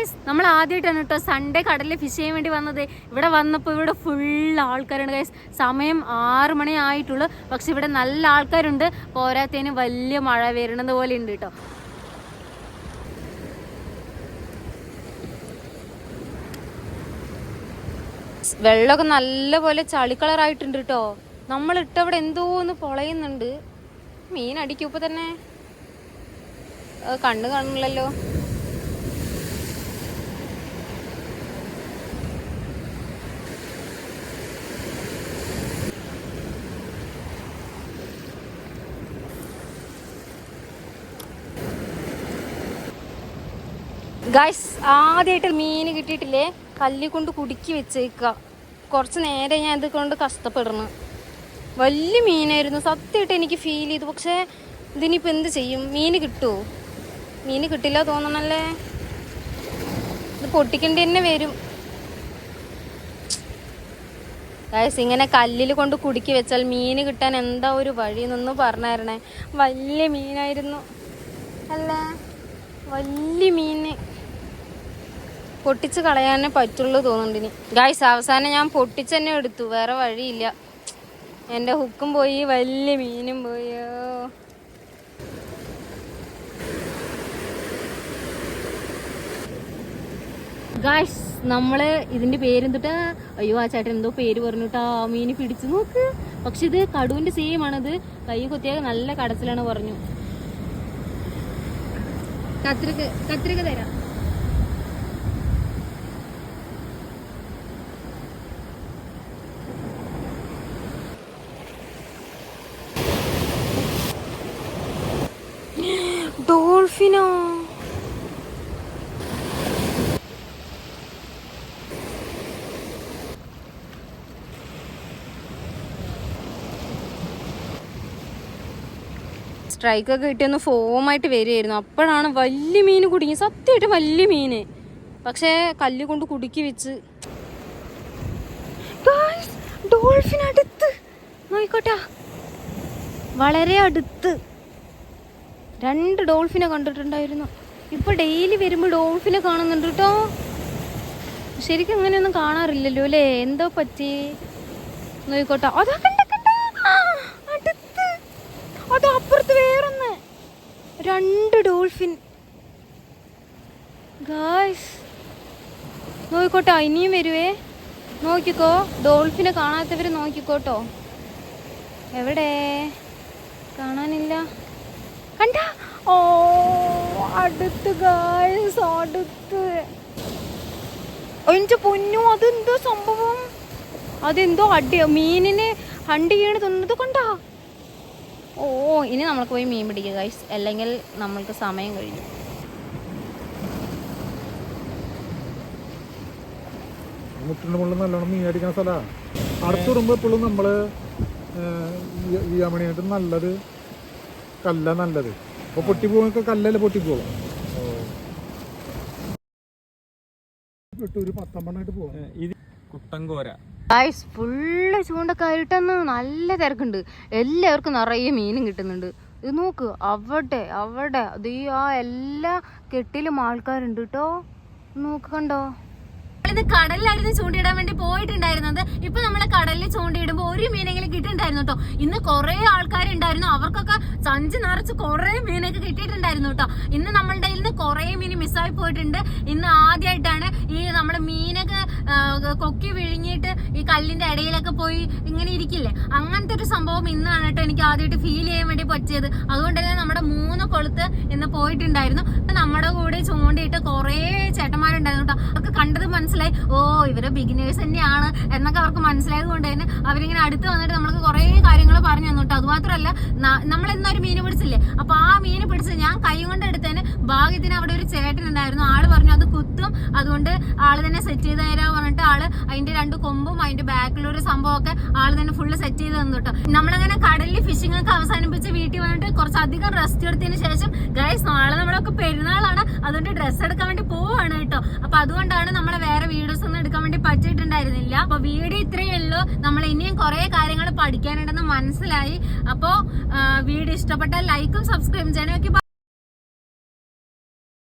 Guys, നമ്മൾ ആദ്യമായിട്ടാണ് കേട്ടോ സൺഡേ കടലിൽ ഫിഷ് ചെയ്യാൻ വേണ്ടി വന്നത്. ഇവിടെ വന്നപ്പോൾ ഇവിടെ ഫുൾ ആൾക്കാരുണ്ട് ഗൈസ്. സമയം 6 മണി ആയിട്ടുള്ളൂ. പക്ഷെ ഇവിടെ നല്ല ആൾക്കാരുണ്ട്. പോരാത്തതിന് വലിയ മഴ വരുന്നത് പോലെ ഉണ്ട് കേട്ടോ. വെള്ളമൊക്കെ നല്ല പോലെ ചളി കളറായിട്ടുണ്ട് കേട്ടോ. നമ്മളിട്ടവിടെ എന്തോ ഒന്ന് പൊളയുന്നുണ്ട്. മീൻ അടിക്കും ഇപ്പൊ തന്നെ. കണ്ണു കാണില്ലല്ലോ. ഗൈസ്, ആദ്യമായിട്ട് മീൻ കിട്ടിയിട്ടില്ലേ, കല്ലി കൊണ്ട് കുടുക്കി വെച്ചേക്ക. കുറച്ച് നേരം ഞാൻ ഇത് കൊണ്ട് കഷ്ടപ്പെടണം. വലിയ മീനായിരുന്നു സത്യമായിട്ട് എനിക്ക് ഫീൽ ചെയ്തു. പക്ഷെ ഇതിനിപ്പോൾ എന്ത് ചെയ്യും? മീൻ കിട്ടുമോ? മീൻ കിട്ടില്ല തോന്നണല്ലേ. ഇത് പൊട്ടിക്കേണ്ടി തന്നെ വരും. ഗൈസ്, ഇങ്ങനെ കല്ലിൽ കൊണ്ട് കുടുക്കി വെച്ചാൽ മീൻ കിട്ടാൻ എന്താ ഒരു വഴി എന്നൊന്ന് പറഞ്ഞായിരുന്നേ. വലിയ മീനായിരുന്നു അല്ലേ. വലിയ മീന് പൊട്ടിച്ച് കളയാനേ പറ്റുള്ളൂ തോന്നുന്നുണ്ട് ഇനി. ഗൈസ്, അവസാനം ഞാൻ പൊട്ടിച്ച് തന്നെ എടുത്തു. വേറെ വഴിയില്ല. എൻ്റെ ഹുക്കും പോയി, വലിയ മീനും പോയോ. ഗൈസ്, നമ്മള് ഇതിന്റെ പേരെന്തിട്ടാ, അയ്യോ ആ ചേട്ടൻ എന്തോ പേര് പറഞ്ഞിട്ടാ ആ മീന് പിടിച്ചു നോക്ക്. പക്ഷെ ഇത് കടുവിന്റെ സെയിം ആണത്. കൈ കൊത്തിയാൽ നല്ല കടച്ചിലാണ് പറഞ്ഞു. കത്രിക തരാം. ഡോൾഫിനോ? സ്ട്രൈക്കൊക്കെ കിട്ടിയൊന്ന് ഫോമായിട്ട് വരികയായിരുന്നു. അപ്പോഴാണ് വലിയ മീൻ കുടുങ്ങി. സത്യമായിട്ട് വലിയ മീന്. പക്ഷേ കല്ല് കൊണ്ട് കുടുക്കി വെച്ച്. ഡോൾഫിൻ അടുത്ത് നോയിക്കോട്ടെ, വളരെ അടുത്ത് 2 ഡോൾഫിനെ കണ്ടിട്ടുണ്ടായിരുന്നു. ഇപ്പൊ ഡെയിലി വരുമ്പോൾ ഡോൾഫിനെ കാണുന്നുണ്ട് കേട്ടോ. ശരിക്കും അങ്ങനെയൊന്നും കാണാറില്ലല്ലോ അല്ലേ. എന്തോ പറ്റി നോയിക്കോട്ടെ. അതാ അടുത്ത്, അത് അപ്പുറത്ത് വേറൊന്ന് 2 ഡോൾഫിൻ. ഗായ്സ് നോയിക്കോട്ടെ, ഇനിയും വരുവേ. നോക്കിക്കോ, ഡോൾഫിനെ കാണാത്തവര് നോക്കിക്കോട്ടോ. എവിടെ? കാണാനില്ല. കണ്ട? ഓ, അടുത്ത് ഗായ്സ്, അടുത്ത്. എന്റെ പൊന്നു, അതെന്തോ സംഭവം. അതെന്തോ മീനിനെ ഹണ്ട് ചെയ്യണ തോന്നുന്നത്. കണ്ടാ? ഓ, ഇനി നമ്മൾക്ക് പോയി മീൻ പിടിക്കുക ഗൈസ്, അല്ലെങ്കിൽ നമ്മൾക്ക് സമയം കഴിഞ്ഞു. മുട്ടിന്റെ മുകളിൽ നല്ലോണം മീൻ അടിക്കുന്ന സ്ഥലമാണ്. അടുത്തിടുമ്പോൾ എപ്പോഴും നമ്മള് വീയാമണിയായിട്ട് നല്ലത് കല്ല നല്ലത്. അപ്പൊ പൊട്ടിപ്പോകൊക്കെ കല്ലല്ലേ പൊട്ടിപ്പോകും. ഒരു 10 പോകും. ഇത് കുട്ടൻകോര ഗൈസ്, ഫുള്ള് ചൂണ്ടൊക്കെ ആയിട്ടെന്ന് നല്ല തിരക്കുണ്ട്. എല്ലാവർക്കും നിറയെ മീനും കിട്ടുന്നുണ്ട്. ഇത് നോക്ക്, അവിടെ അത് ആ എല്ലാ കെട്ടിലും ആൾക്കാരുണ്ട് കേട്ടോ. നോക്ക്, കണ്ടോ? ഇത് കടലിലായിരുന്നു ചൂണ്ടിയിടാൻ വേണ്ടി പോയിട്ടുണ്ടായിരുന്നത്. ഇപ്പൊ നമ്മളെ കടലിൽ ചൂണ്ടിയിടുമ്പോ ഒരു മീനെങ്കിലും കിട്ടിയിട്ടുണ്ടായിരുന്നു കേട്ടോ. ഇന്ന് കുറെ ആൾക്കാരുണ്ടായിരുന്നു. അവർക്കൊക്കെ സഞ്ചി നിറച്ച് കുറെ മീനൊക്കെ കിട്ടിയിട്ടുണ്ടായിരുന്നു കേട്ടോ. ഇന്ന് നമ്മളുടെ കയ്യിൽ നിന്ന് കുറെ മീൻ മിസ്സായി പോയിട്ടുണ്ട്. ഇന്ന് ആദ്യമായിട്ടാണ് ഈ നമ്മള് മീനൊക്കെ കൊക്കി വിഴുങ്ങിയിട്ട് ഈ കല്ലിന്റെ ഇടയിലൊക്കെ പോയി ഇങ്ങനെ ഇരിക്കില്ലേ, അങ്ങനത്തെ ഒരു സംഭവം ഇന്നാണ് കേട്ടോ എനിക്ക് ആദ്യമായിട്ട് ഫീൽ ചെയ്യാൻ വേണ്ടി പറ്റിയത്. അതുകൊണ്ട് തന്നെ നമ്മുടെ 3 കൊളുത്ത് ഇന്ന് പോയിട്ടുണ്ടായിരുന്നു. നമ്മുടെ കൂടെ ചൂണ്ടിയിട്ട് കുറെ ചേട്ടന്മാരുണ്ടായിരുന്നു കേട്ടോ. അവർക്ക് കണ്ടത് മനസ്സിലായി, ഓ ഇവര് ബിഗിനേഴ്സ് തന്നെയാണ് എന്നൊക്കെ അവർക്ക് മനസ്സിലായത് കൊണ്ട് തന്നെ അവരിങ്ങനെ അടുത്ത് വന്നിട്ട് നമ്മൾക്ക് കുറെ കാര്യങ്ങൾ പറഞ്ഞു തന്നു കേട്ടോ. അതുമാത്രമല്ല, നമ്മൾ എന്നൊരു മീൻ പിടിച്ചില്ലേ, അപ്പൊ ആ മീൻ പിടിച്ച് ഞാൻ കൈ കൊണ്ട് എടുത്തതിന് ഭാഗ്യത്തിന് അവിടെ ഒരു ചേട്ടൻ ഉണ്ടായിരുന്നു. ആള് പറഞ്ഞു അത് കുത്തും, അതുകൊണ്ട് ആള് തന്നെ സെറ്റ് ചെയ്ത് തരാ പറഞ്ഞിട്ട് ആള് അതിന്റെ 2 കൊമ്പും അതിന്റെ ബാക്കിലൊരു സംഭവമൊക്കെ ആള് തന്നെ ഫുള്ള് സെറ്റ് ചെയ്ത് തന്നു കേട്ടോ. നമ്മളങ്ങനെ കടലിൽ ഫിഷിംഗ് ഒക്കെ അവസാനിപ്പിച്ച് വീട്ടിൽ വന്നിട്ട് കുറച്ചധികം റെസ്റ്റ് എടുത്തതിന് ശേഷം ഗൈസ്, നാളെ നമ്മളൊക്കെ പെരുന്നാളാണ്, അതുകൊണ്ട് ഡ്രസ്സ് എടുക്കാൻ വേണ്ടി പോവാണ് കേട്ടോ. അപ്പൊ അതുകൊണ്ടാണ് നമ്മളെ വേറെ വീഡിയോസ് ഒന്നും എടുക്കാൻ വേണ്ടി പറ്റിയിട്ടുണ്ടായിരുന്നില്ല. അപ്പൊ വീഡിയോ ഇത്രയേ ഉള്ളൂ. നമ്മൾ ഇനിയും കുറെ കാര്യങ്ങൾ പഠിക്കാനുണ്ടെന്ന് മനസ്സിലായി. അപ്പോ വീഡിയോ ഇഷ്ടപ്പെട്ടാൽ ലൈക്കും സബ്സ്ക്രൈബും ചെയ്യണം.